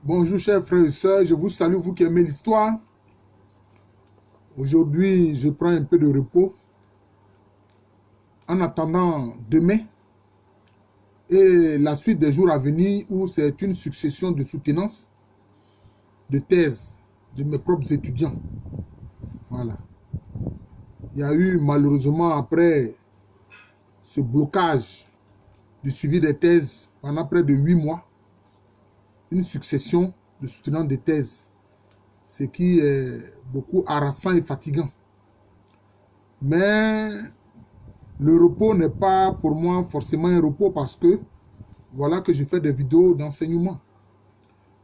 Bonjour chers frères et sœurs, je vous salue, vous qui aimez l'histoire. Aujourd'hui, je prends un peu de repos en attendant demain et la suite des jours à venir où c'est une succession de soutenances, de thèses de mes propres étudiants. Voilà. Il y a eu malheureusement après ce blocage du suivi des thèses pendant près de 8 mois, une succession de soutenants de thèses, ce qui est beaucoup harassant et fatigant. Mais le repos n'est pas pour moi forcément un repos parce que voilà que je fais des vidéos d'enseignement.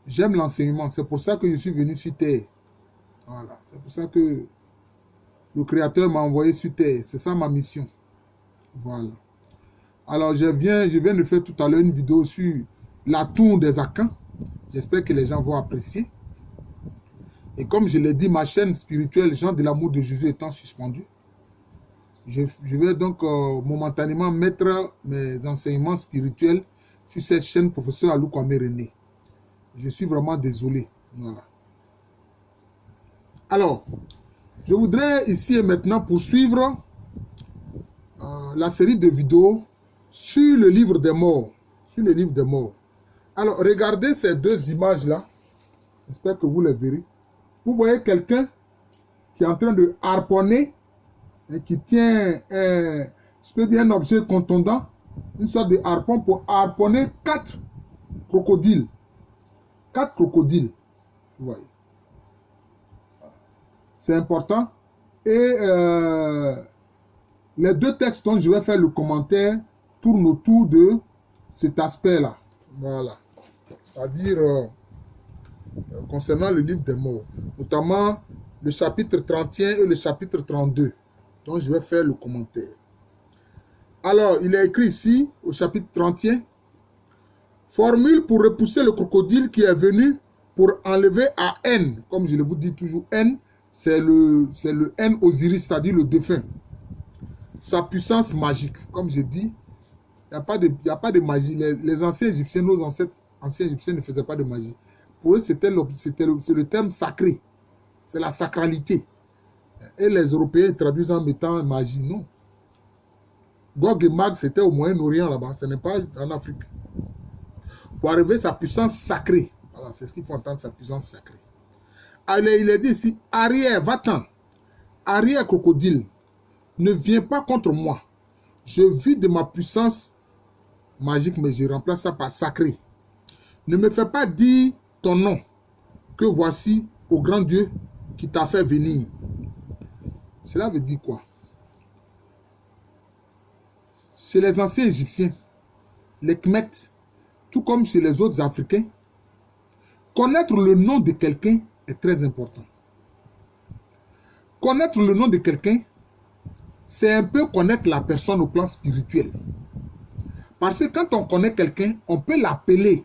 J'aime l'enseignement, c'est pour ça que je suis venu sur Terre. Voilà, c'est pour ça que le Créateur m'a envoyé sur Terre. C'est ça ma mission. Voilà. Alors je viens de faire tout à l'heure une vidéo sur la tour des Akans. J'espère que les gens vont apprécier. Et comme je l'ai dit, ma chaîne spirituelle, Jean de l'amour de Jésus étant suspendue, je vais donc momentanément mettre mes enseignements spirituels sur cette chaîne Professeur Alou Kwame René. Je suis vraiment désolé. Voilà. Alors, je voudrais ici et maintenant poursuivre la série de vidéos sur le livre des morts. Sur le livre des morts. Alors, regardez ces deux images-là. J'espère que vous les verrez. Vous voyez quelqu'un qui est en train de harponner et qui tient, je peux dire, un objet contondant, une sorte de harpon pour harponner 4 crocodiles. 4 crocodiles. Vous voyez. C'est important. Et les deux textes dont je vais faire le commentaire tournent autour de cet aspect-là. Voilà. C'est-à-dire concernant le livre des morts. Notamment le chapitre 31 et le chapitre 32. Donc je vais faire le commentaire. Alors, il est écrit ici, au chapitre 31, formule pour repousser le crocodile qui est venu pour enlever à N. Comme je le vous dis toujours, N, c'est le N Osiris, c'est-à-dire le défunt. Sa puissance magique. Comme je dis, il n'y a pas de magie. Les anciens Égyptiens, nos ancêtres anciens Égyptiens ne faisaient pas de magie. Pour eux, c'est le terme sacré. C'est la sacralité. Et les Européens traduisent en mettant magie. Non. Gog et Mag, c'était au Moyen-Orient là-bas. Ce n'est pas en Afrique. Pour arriver à sa puissance sacrée. Voilà, c'est ce qu'il faut entendre, sa puissance sacrée. Alors, il est dit ici, arrière, va-t'en. Arrière, crocodile. Ne viens pas contre moi. Je vis de ma puissance magique, mais je remplace ça par sacré. Ne me fais pas dire ton nom, que voici au grand Dieu qui t'a fait venir. Cela veut dire quoi? Chez les anciens Égyptiens, les Khmets, tout comme chez les autres Africains, connaître le nom de quelqu'un est très important. Connaître le nom de quelqu'un, c'est un peu connaître la personne au plan spirituel. Parce que quand on connaît quelqu'un, on peut l'appeler.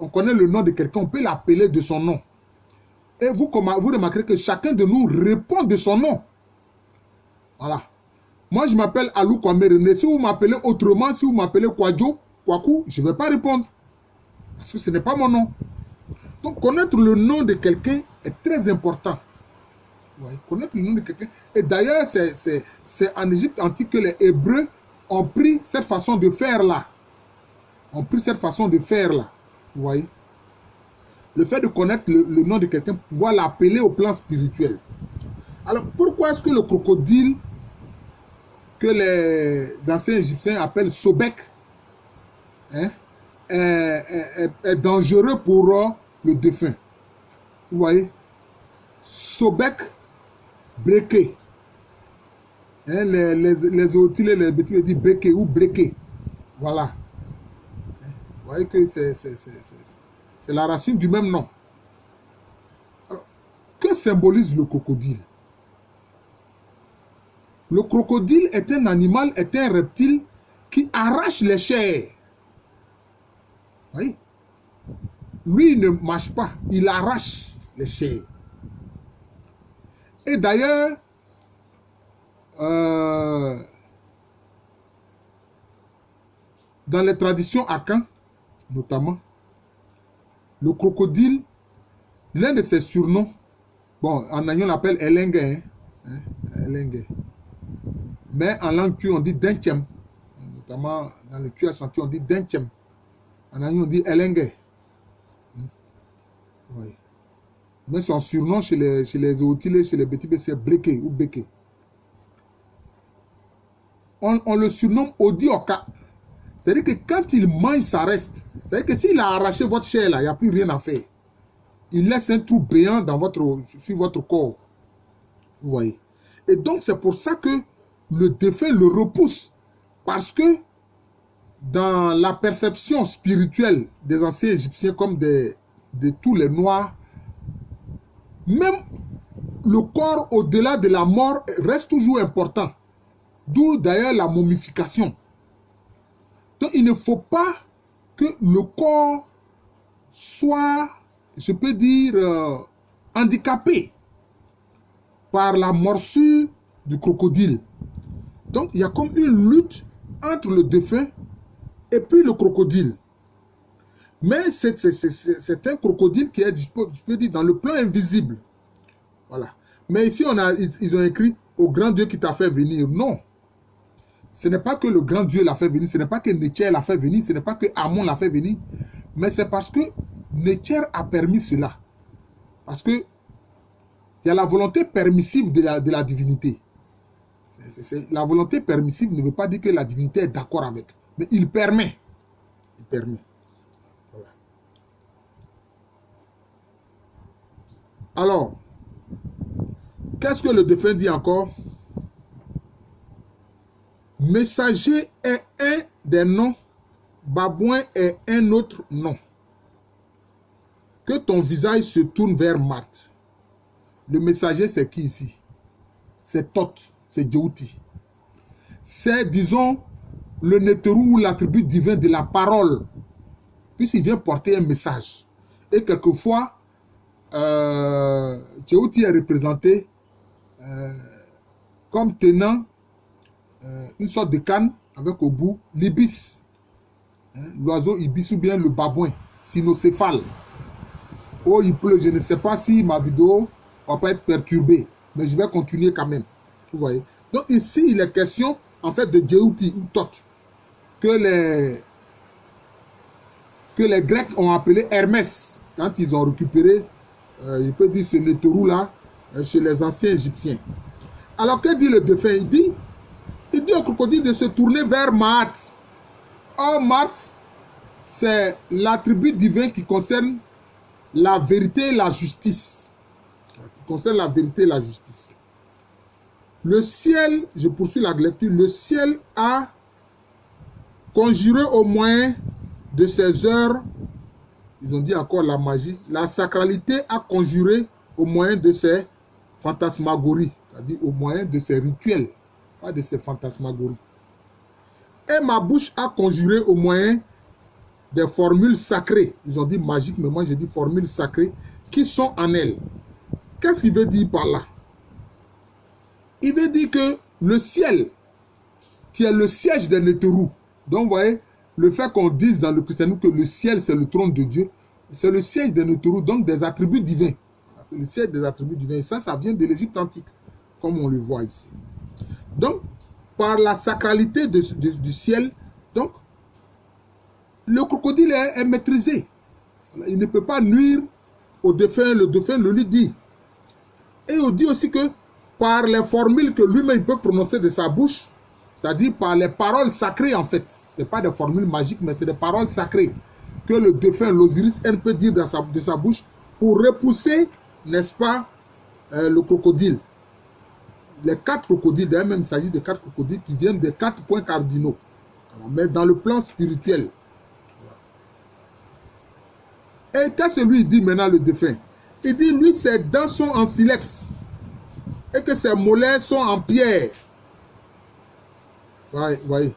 On connaît le nom de quelqu'un, on peut l'appeler de son nom. Et vous remarquerez que chacun de nous répond de son nom. Voilà. Moi, je m'appelle Alou Kwame René. Si vous m'appelez autrement, si vous m'appelez Kwadjo, Kwaku, je ne vais pas répondre. Parce que ce n'est pas mon nom. Donc, connaître le nom de quelqu'un est très important. Ouais, connaître le nom de quelqu'un. Et d'ailleurs, c'est en Égypte antique que les Hébreux ont pris cette façon de faire là. Ont pris cette façon de faire là. Vous voyez? Le fait de connaître le nom de quelqu'un, pouvoir l'appeler au plan spirituel. Alors, pourquoi est-ce que le crocodile que les anciens Égyptiens appellent Sobek hein, est dangereux pour le défunt? Vous voyez? Sobek Breke. Hein, les Otiles et les Bétis disent Beke ou Breke. Voilà. Vous voyez que c'est la racine du même nom. Alors, que symbolise le crocodile? Le crocodile est un animal, est un reptile qui arrache les chairs. Vous voyez? Lui, il ne mâche pas, il arrache les chairs. Et d'ailleurs, dans les traditions Akan, notamment, le crocodile L'un de ses surnoms, bon, en Agnon on l'appelle Elengue, Elengue. Mais en langue tue, on dit Denchem. Notamment dans le tue accentué, on dit Denchem. En Agnon on dit Elengue. Oui. Mais son surnom chez les Otilés, chez les Bétibés, c'est Bleke ou Beke. On le surnomme Odioka. C'est-à-dire que quand il mange, ça reste. C'est-à-dire que s'il a arraché votre chair, là, il n'y a plus rien à faire. Il laisse un trou béant sur votre corps. Vous voyez. Et donc, c'est pour ça que le défunt le repousse. Parce que dans la perception spirituelle des anciens Égyptiens comme de tous les Noirs, même le corps au-delà de la mort reste toujours important. D'où d'ailleurs la momification. Donc il ne faut pas que le corps soit, je peux dire, handicapé par la morsure du crocodile. Donc il y a comme une lutte entre le défunt et puis le crocodile. Mais c'est un crocodile qui est, je peux dire, dans le plan invisible. Voilà. Mais ici, ils ont écrit « Au grand Dieu qui t'a fait venir ». Non. Ce n'est pas que le grand Dieu l'a fait venir, ce n'est pas que Netcher l'a fait venir, ce n'est pas que Amon l'a fait venir. Mais c'est parce que Netcher a permis cela. Parce que il y a la volonté permissive de la divinité. La volonté permissive ne veut pas dire que la divinité est d'accord avec. Mais il permet. Il permet. Voilà. Alors, qu'est-ce que le défunt dit encore? Messager est un des noms, babouin est un autre nom. Que ton visage se tourne vers Mat. Le messager, c'est qui ici? C'est Thoth, c'est Djéouti. C'est, disons, le Néterou ou l'attribut divin de la parole. Puisqu'il vient porter un message. Et quelquefois, Djéouti est représenté comme tenant une sorte de canne avec au bout l'ibis, l'oiseau ibis ou bien le babouin, cynocéphale. Oh, il pleut, je ne sais pas si ma vidéo va pas être perturbée, mais je vais continuer quand même. Vous voyez. Donc ici, il est question en fait de Djéouti ou Thoth, que les Grecs ont appelé Hermès, quand ils ont récupéré, je peux dire ce Néterou là, chez les anciens Égyptiens. Alors que dit le défunt? Il dit au crocodile de se tourner vers Maat. Or, Maat, c'est l'attribut divin qui concerne la vérité et la justice. Qui concerne la vérité et la justice. Le ciel, je poursuis la lecture, le ciel a conjuré au moyen de ses heures, ils ont dit encore la magie, la sacralité a conjuré au moyen de ses fantasmagories, c'est-à-dire au moyen de ses rituels. Pas de ces fantasmagories. Et ma bouche a conjuré au moyen des formules sacrées. Ils ont dit magique, mais moi j'ai dit formules sacrées qui sont en elle. Qu'est-ce qu'il veut dire par là? Il veut dire que le ciel, qui est le siège des Néterou, donc vous voyez, le fait qu'on dise dans le christianisme que le ciel c'est le trône de Dieu, c'est le siège des Néterou, donc des attributs divins. C'est le siège des attributs divins. Et ça vient de l'Égypte antique, comme on le voit ici. Donc, par la sacralité du ciel, donc, le crocodile est maîtrisé. Il ne peut pas nuire au défunt, le défunt le lui dit. Et on dit aussi que par les formules que lui-même peut prononcer de sa bouche, c'est-à-dire par les paroles sacrées en fait, ce n'est pas des formules magiques, mais c'est des paroles sacrées que le défunt, l'Osiris N peut dire de sa bouche pour repousser, n'est-ce pas, le crocodile. Les 4 crocodiles, d'ailleurs même il s'agit de 4 crocodiles qui viennent des 4 points cardinaux. Mais dans le plan spirituel. Et qu'est-ce que lui dit maintenant le défunt? Il dit lui ses dents sont en silex et que ses mollets sont en pierre. Voyez.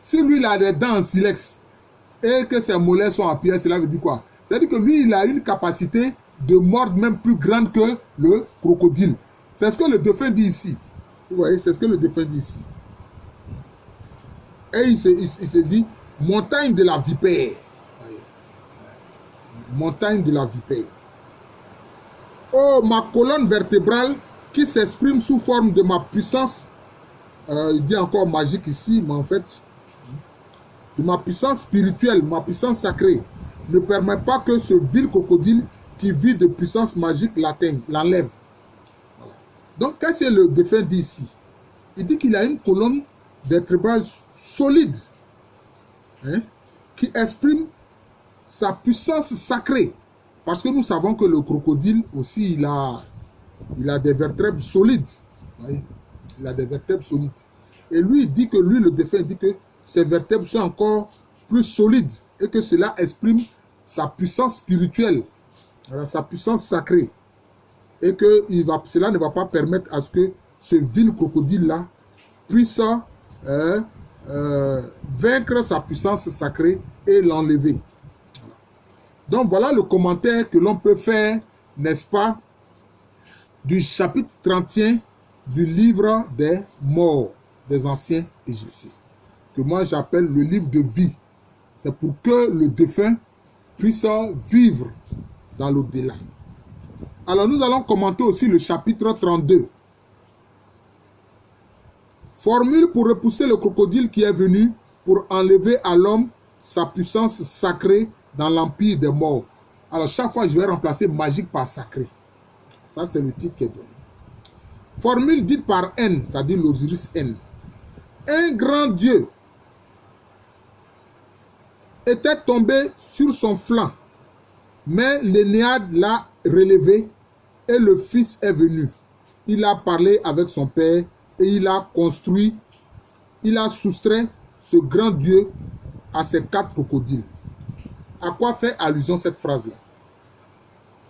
Si lui il a des dents en silex et que ses mollets sont en pierre, cela veut dire quoi? C'est-à-dire que lui il a une capacité de mordre même plus grande que le crocodile. C'est ce que le défunt dit ici. Vous voyez, c'est ce que le défunt dit ici. Et il se dit, montagne de la vipère. montagne de la vipère. Oh, ma colonne vertébrale qui s'exprime sous forme de ma puissance, il dit encore magique ici, mais en fait, de ma puissance spirituelle, ma puissance sacrée, ne permet pas que ce vil crocodile qui vit de puissance magique l'atteigne, l'enlève. Voilà. Donc, qu'est-ce que le défunt dit ici? Il dit qu'il a une colonne vertébrale solide, hein, qui exprime sa puissance sacrée. Parce que nous savons que le crocodile aussi, il a des vertèbres solides. Voyez? Il a des vertèbres solides. Et lui, il dit que lui, le défunt, il dit que ses vertèbres sont encore plus solides et que cela exprime sa puissance spirituelle, voilà, sa puissance sacrée. Et que cela ne va pas permettre à ce que ce vil crocodile-là puisse vaincre sa puissance sacrée et l'enlever. Donc voilà le commentaire que l'on peut faire, n'est-ce pas, du chapitre 31 du livre des morts des anciens Égyptiens, que moi j'appelle le livre de vie. C'est pour que le défunt puisse vivre dans l'au-delà. Alors nous allons commenter aussi le chapitre 32. Formule pour repousser le crocodile qui est venu pour enlever à l'homme sa puissance sacrée dans l'empire des morts. Alors chaque fois je vais remplacer magique par sacré. Ça c'est le titre qui est donné. Formule dite par N, c'est-à-dire l'Osiris N. Un grand dieu était tombé sur son flanc, mais l'Énéade l'a relevé et le fils est venu. Il a parlé avec son père et il a construit, il a soustrait ce grand dieu à ses 4 crocodiles. À quoi fait allusion cette phrase-là?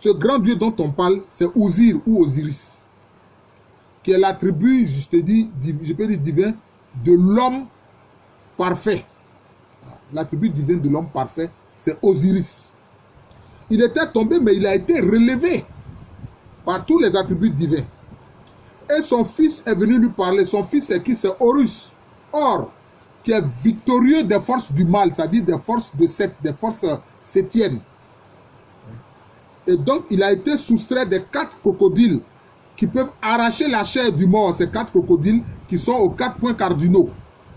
Ce grand dieu dont on parle, c'est Osir ou Osiris, qui est l'attribut, je peux dire divin, de l'homme parfait. L'attribut divin de l'homme parfait, c'est Osiris. Il était tombé, mais il a été relevé par tous les attributs divins. Et son fils est venu lui parler. Son fils, c'est qui? C'est Horus. Or, qui est victorieux des forces du mal, c'est-à-dire des forces de Seth, des forces sétiennes. Et donc, il a été soustrait des 4 crocodiles qui peuvent arracher la chair du mort. Ces 4 crocodiles qui sont aux 4 points cardinaux.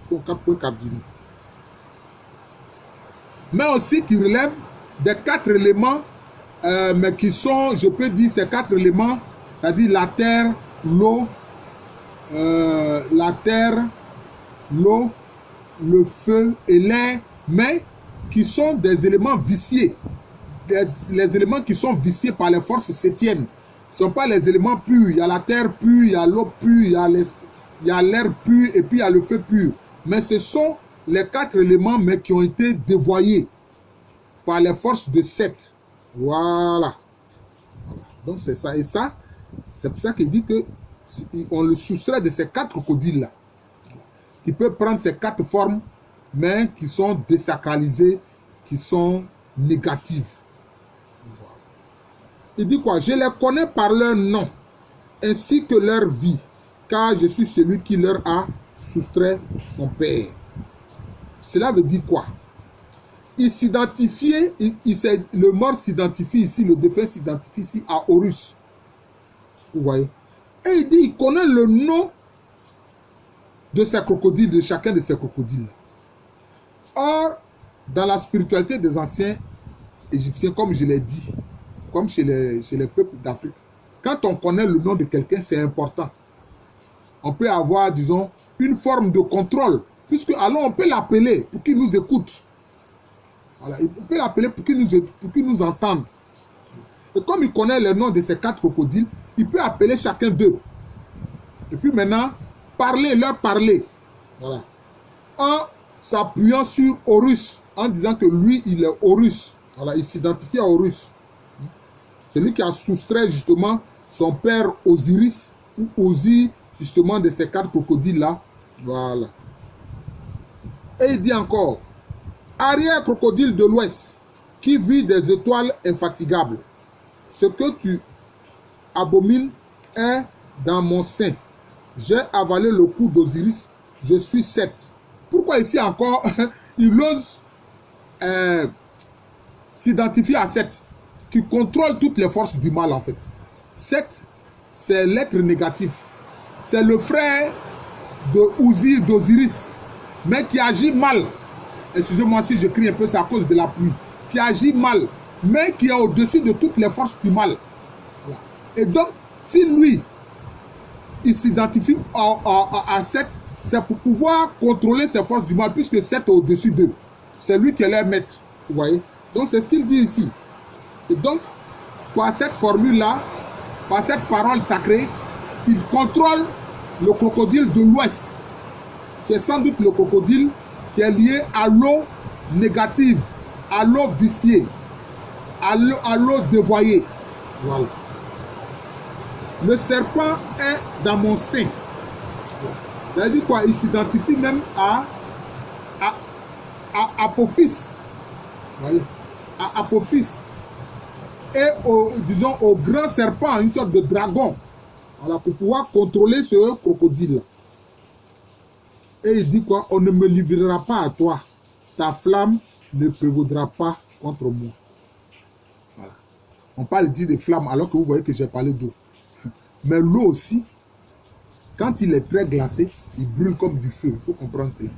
Ils sont aux 4 points cardinaux. Mais aussi qui relèvent des 4 éléments, mais qui sont, je peux dire, ces 4 éléments, c'est-à-dire la terre, l'eau, le feu et l'air, mais qui sont des éléments viciés. Les éléments qui sont viciés par les forces sétiennes. Ce ne sont pas les éléments purs. Il y a la terre pure, il y a l'eau pure, il y a l'air pur et puis il y a le feu pur. Mais ce sont les 4 éléments mais qui ont été dévoyés par les forces de Seth. Voilà. Donc c'est ça. Et ça, c'est pour ça qu'il dit qu'on le soustrait de ces 4 crocodiles-là. Qui peut prendre ces 4 formes, mais qui sont désacralisées, qui sont négatives. Il dit quoi? Je les connais par leur nom, ainsi que leur vie, car je suis celui qui leur a soustrait son père. Cela veut dire quoi? Il s'identifiait, le mort s'identifie ici, le défunt s'identifie ici à Horus. Vous voyez? Et il dit, il connaît le nom de ces crocodiles, de chacun de ces crocodiles. Or, dans la spiritualité des anciens Égyptiens, comme je l'ai dit, comme chez les peuples d'Afrique, quand on connaît le nom de quelqu'un, c'est important. On peut avoir, disons, une forme de contrôle, puisque alors on peut l'appeler pour qu'il nous écoute. Voilà, on peut l'appeler pour qu'il nous entende. Et comme il connaît le nom de ces 4 crocodiles, il peut appeler chacun d'eux. Et puis maintenant, leur parler. Voilà. En s'appuyant sur Horus, en disant que lui, il est Horus. Voilà, il s'identifie à Horus. C'est lui qui a soustrait justement son père Osiris, ou Osir, justement, de ces 4 crocodiles-là. Voilà. Et il dit encore, arrière crocodile de l'Ouest, qui vit des étoiles infatigables. Ce que tu abomines est dans mon sein. J'ai avalé le cou d'Osiris, je suis Seth. Pourquoi ici encore, il ose s'identifier à Seth? qui contrôle toutes les forces du mal en fait. Seth, c'est l'être négatif. C'est le frère d'Osiris, mais qui agit mal. Excusez-moi si je crie un peu, c'est à cause de la pluie. Qui agit mal, mais qui est au-dessus de toutes les forces du mal. Voilà. Et donc, si lui, il s'identifie à Seth, c'est pour pouvoir contrôler ces forces du mal, puisque Seth est au-dessus d'eux. C'est lui qui est leur maître. Vous voyez? Donc, c'est ce qu'il dit ici. Et donc, par cette formule-là, par cette parole sacrée, il contrôle le crocodile de l'Ouest, qui est sans doute le crocodile qui est lié à l'eau négative, à l'eau viciée, à l'eau dévoyée. Voilà. Le serpent est dans mon sein. Ça veut dire quoi? Il s'identifie même à Apophis. Voyez? À Apophis. Et disons au grand serpent, une sorte de dragon. Voilà, pour pouvoir contrôler ce crocodile. Et il dit quoi? On ne me livrera pas à toi. Ta flamme ne prévaudra pas contre moi. Voilà. On parle ici de flammes alors que vous voyez que j'ai parlé d'eau. Mais l'eau aussi, quand il est très glacé, il brûle comme du feu. Il faut comprendre cela.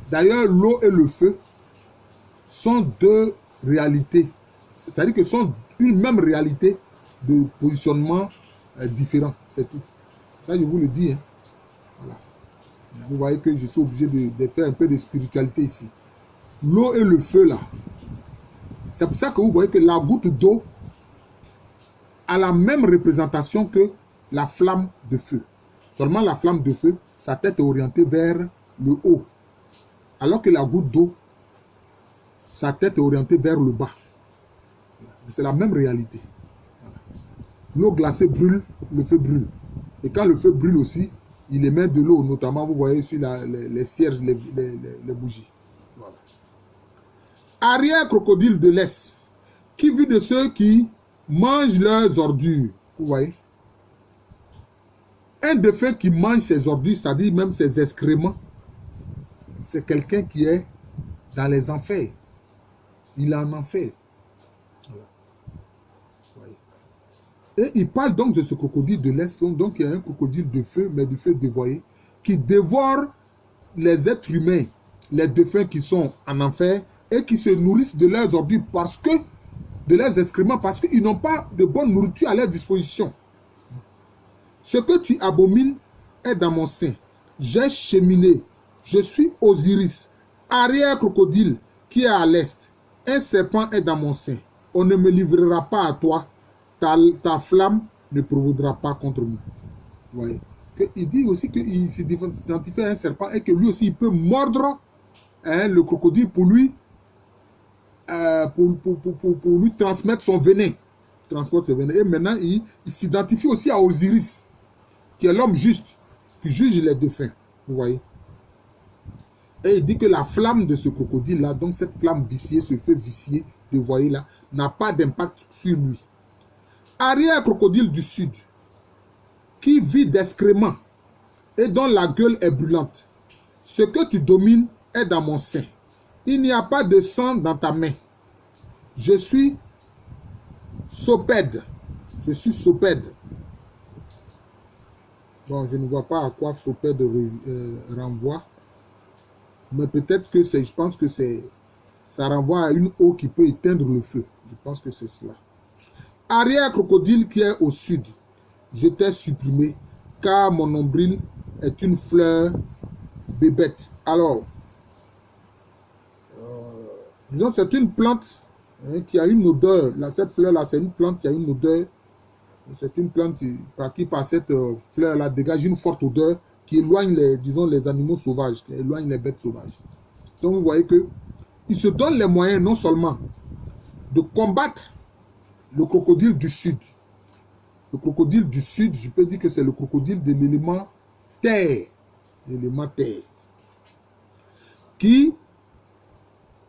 D'ailleurs, l'eau et le feu sont deux réalités. C'est-à-dire que sont une même réalité de positionnement différent. C'est tout. Ça, je vous le dis. Hein. Voilà. Vous voyez que je suis obligé de faire un peu de spiritualité ici. L'eau et le feu, là. C'est pour ça que vous voyez que la goutte d'eau a la même représentation que la flamme de feu. Seulement la flamme de feu, sa tête est orientée vers le haut. Alors que la goutte d'eau, sa tête est orientée vers le bas. C'est la même réalité. Voilà. L'eau glacée brûle, le feu brûle. Et quand le feu brûle aussi, il émet de l'eau, notamment vous voyez sur les cierges, les bougies. Voilà. Arrière crocodile de l'Est, qui vit de ceux qui mangent leurs ordures. Vous voyez? Un défunt qui mange ses ordures, c'est-à-dire même ses excréments, c'est quelqu'un qui est dans les enfers. Il est en enfer. Voilà. Voyez. Et il parle donc de ce crocodile de l'Est. Donc il y a un crocodile de feu, mais de feu dévoyé, qui dévore les êtres humains, les défunts qui sont en enfer, et qui se nourrissent de leurs ordures, parce que, de leurs excréments, parce qu'ils n'ont pas de bonne nourriture à leur disposition. Ce que tu abomines est dans mon sein. J'ai cheminé. Je suis Osiris, arrière crocodile qui est à l'est. Un serpent est dans mon sein. On ne me livrera pas à toi. Ta flamme ne prévaudra pas contre moi. Vous voyez? Il dit aussi qu'il s'identifie à un serpent et que lui aussi il peut mordre le crocodile pour lui transmettre son venin. Transporte ses venin. Et maintenant il s'identifie aussi à Osiris, qui est l'homme juste, qui juge les défunts. Vous voyez? Et il dit que la flamme de ce crocodile-là, donc cette flamme viciée, ce feu vicié, vous voyez là, n'a pas d'impact sur lui. Arrière crocodile du sud, qui vit d'excréments et dont la gueule est brûlante. Ce que tu domines est dans mon sein. Il n'y a pas de sang dans ta main. Je suis Sopède. Je suis Sopède. Bon, je ne vois pas à quoi Sopède renvoie. Mais peut-être que je pense que ça renvoie à une eau qui peut éteindre le feu. Je pense que c'est cela. Arrière crocodile qui est au sud, je t'ai supprimé, car mon nombril est une fleur bébête. Alors, disons c'est une plante qui a une odeur. Là, cette fleur-là, c'est une plante qui a une odeur. C'est une plante qui par cette fleur-là, dégage une forte odeur qui éloigne les animaux sauvages, qui éloigne les bêtes sauvages. Donc vous voyez que il se donne les moyens non seulement de combattre le crocodile du sud. Le crocodile du sud, je peux dire que c'est le crocodile de l'élément terre. L'élément terre. Qui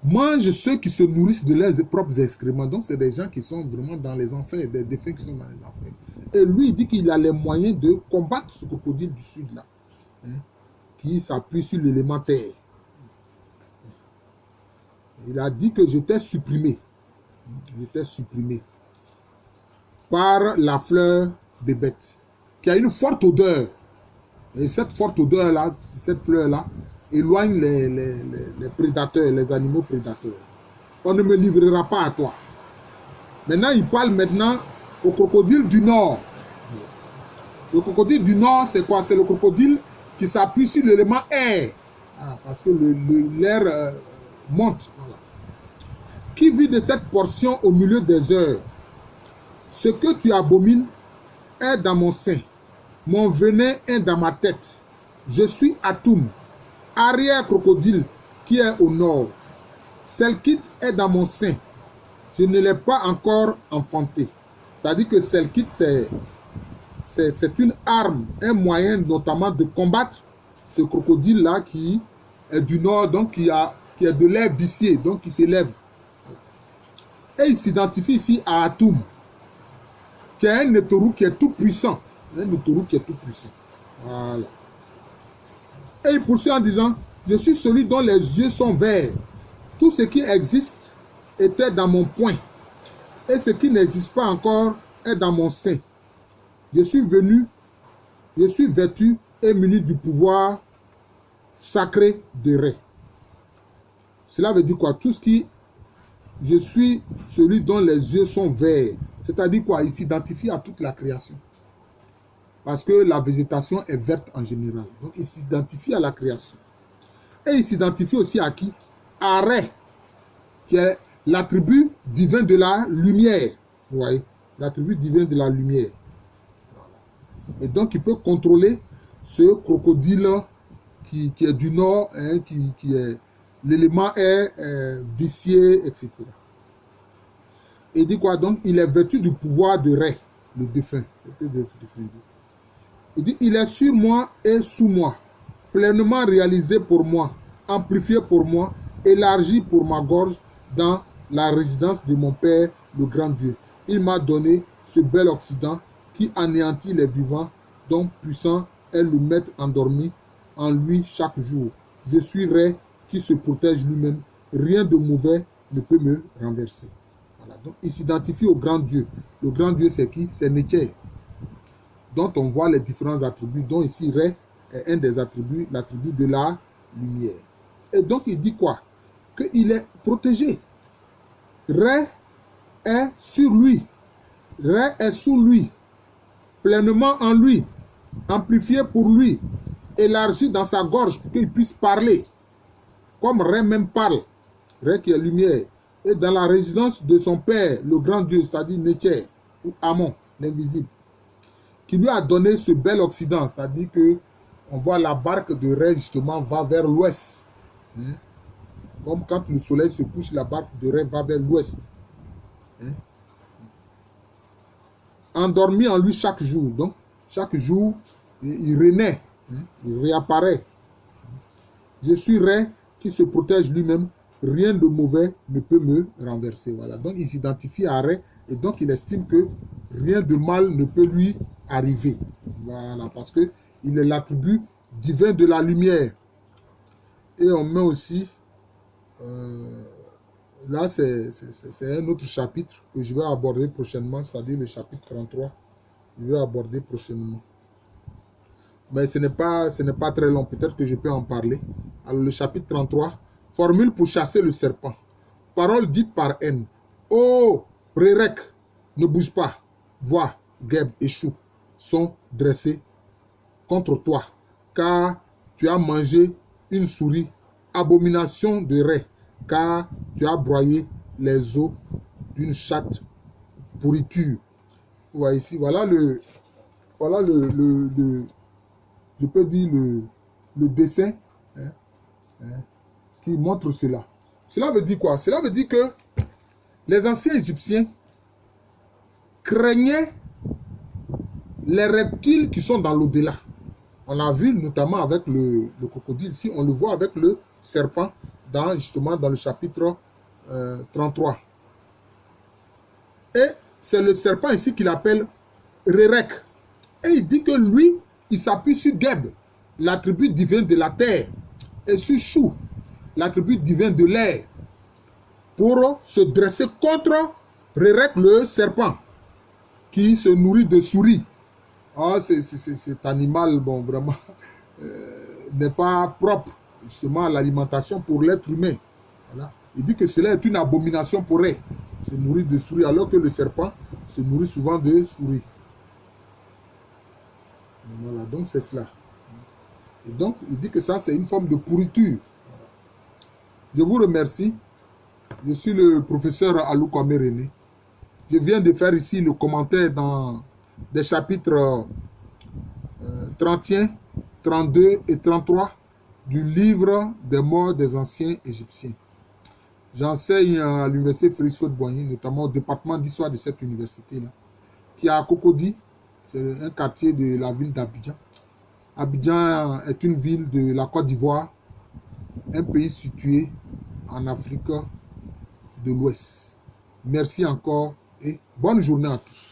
mange ceux qui se nourrissent de leurs propres excréments. Donc c'est des gens qui sont vraiment dans les enfers, des défunts qui sont dans les enfers. Et lui, il dit qu'il a les moyens de combattre ce crocodile du sud-là. Qui s'appuie sur l'élément terre. Il a dit que je t'ai supprimé. Je t'ai supprimé. par la fleur des bêtes, qui a une forte odeur. Et cette forte odeur-là, cette fleur-là, éloigne les prédateurs, les animaux prédateurs. On ne me livrera pas à toi. Maintenant, il parle maintenant au crocodile du Nord. Le crocodile du Nord, c'est quoi? C'est le crocodile qui s'appuie sur l'élément air. Parce que l'air monte. Voilà. Qui vit de cette portion au milieu des heures? Ce que tu abomines est dans mon sein. Mon venin est dans ma tête. Je suis Atoum, arrière-crocodile qui est au nord. Selkit est dans mon sein. Je ne l'ai pas encore enfanté. C'est-à-dire que Selkit, c'est une arme, un moyen notamment de combattre ce crocodile-là qui est du nord, donc qui a de l'air vicié, donc qui s'élève. Et il s'identifie ici à Atoum, qui est un Nettourou qui est tout puissant. Un Nettourou qui est tout puissant. Voilà. Et il poursuit en disant, je suis celui dont les yeux sont verts. Tout ce qui existe était dans mon poing. Et ce qui n'existe pas encore est dans mon sein. Je suis vêtu et muni du pouvoir sacré de Ré. Cela veut dire quoi? Tout ce qui... Je suis celui dont les yeux sont verts. C'est-à-dire quoi? Il s'identifie à toute la création. Parce que la végétation est verte en général. Donc il s'identifie à la création. Et il s'identifie aussi à qui? À Ré, qui est l'attribut divin de la lumière. Vous voyez? L'attribut divin de la lumière. Et donc il peut contrôler ce crocodile qui est du nord, hein, qui est... L'élément est vicié, etc. Il dit quoi donc? Il est vêtu du pouvoir de Ré, le défunt. Il dit, il est sur moi et sous moi, pleinement réalisé pour moi, amplifié pour moi, élargi pour ma gorge dans la résidence de mon Père, le grand Dieu. Il m'a donné ce bel Occident qui anéantit les vivants, dont puissant est le maître endormi en lui chaque jour. Je suis Ré qui se protège lui-même. Rien de mauvais ne peut me renverser. Voilà. Donc, il s'identifie au grand Dieu. Le grand Dieu, c'est qui? C'est Nétché, dont on voit les différents attributs, dont ici Ré est un des attributs, l'attribut de la lumière. Et donc il dit quoi? Qu'il est protégé. Ré est sur lui. Ré est sous lui. Pleinement en lui. Amplifié pour lui. Élargi dans sa gorge pour qu'il puisse parler. Comme Ré même parle. Ré qui est lumière. Et dans la résidence de son père, le grand Dieu, c'est-à-dire Nétché, ou Amon, l'invisible, qui lui a donné ce bel Occident, c'est-à-dire que on voit la barque de Ré justement va vers l'ouest. Hein? Comme quand le soleil se couche, la barque de Ré va vers l'ouest. Hein? Endormi en lui chaque jour. Donc, chaque jour, il renaît, hein? Il réapparaît. Je suis Ré qui se protège lui-même. Rien de mauvais ne peut me renverser. Voilà. Donc, il s'identifie à Ré et donc il estime que rien de mal ne peut lui arriver. Voilà, parce que il est l'attribut divin de la lumière. Et on met aussi, là c'est un autre chapitre que je vais aborder prochainement, c'est-à-dire le chapitre 33. Je vais aborder prochainement. Mais ce n'est pas très long, peut-être que je peux en parler. Alors le chapitre 33, formule pour chasser le serpent. Parole dite par haine. Oh, Rérek, ne bouge pas. Vois, Geb et Chou sont dressés contre toi, car tu as mangé une souris, abomination de Ré, car tu as broyé les os d'une chatte pourriture. Vous voyez ici, voilà je peux dire le dessin, hein, qui montre cela. Cela veut dire quoi? Cela veut dire que les anciens Égyptiens craignaient les reptiles qui sont dans l'au-delà. On l'a vu notamment avec le crocodile. Ici, on le voit avec le serpent, justement dans le chapitre 33. Et c'est le serpent ici qu'il appelle Rérek. Et il dit que lui, il s'appuie sur Geb, l'attribut divin de la terre, et sur Chou, l'attribut divin de l'air, pour se dresser contre Rérek le serpent. qui se nourrit de souris. Oh, cet animal, bon, vraiment, n'est pas propre justement à l'alimentation pour l'être humain. Voilà. Il dit que cela est une abomination pour elle, se nourrir de souris, alors que le serpent se nourrit souvent de souris. Voilà, donc c'est cela. Et donc, il dit que ça, c'est une forme de pourriture. Je vous remercie. Je suis le professeur Alou Kwame René. Je viens de faire ici le commentaire dans des chapitres 31, 32 et 33 du livre des morts des anciens Égyptiens. J'enseigne à l'université Félix Houphouët-Boigny, notamment au département d'histoire de cette université-là, qui est à Cocody. C'est un quartier de la ville d'Abidjan. Abidjan est une ville de la Côte d'Ivoire, un pays situé en Afrique de l'Ouest. Merci encore et bonne journée à tous.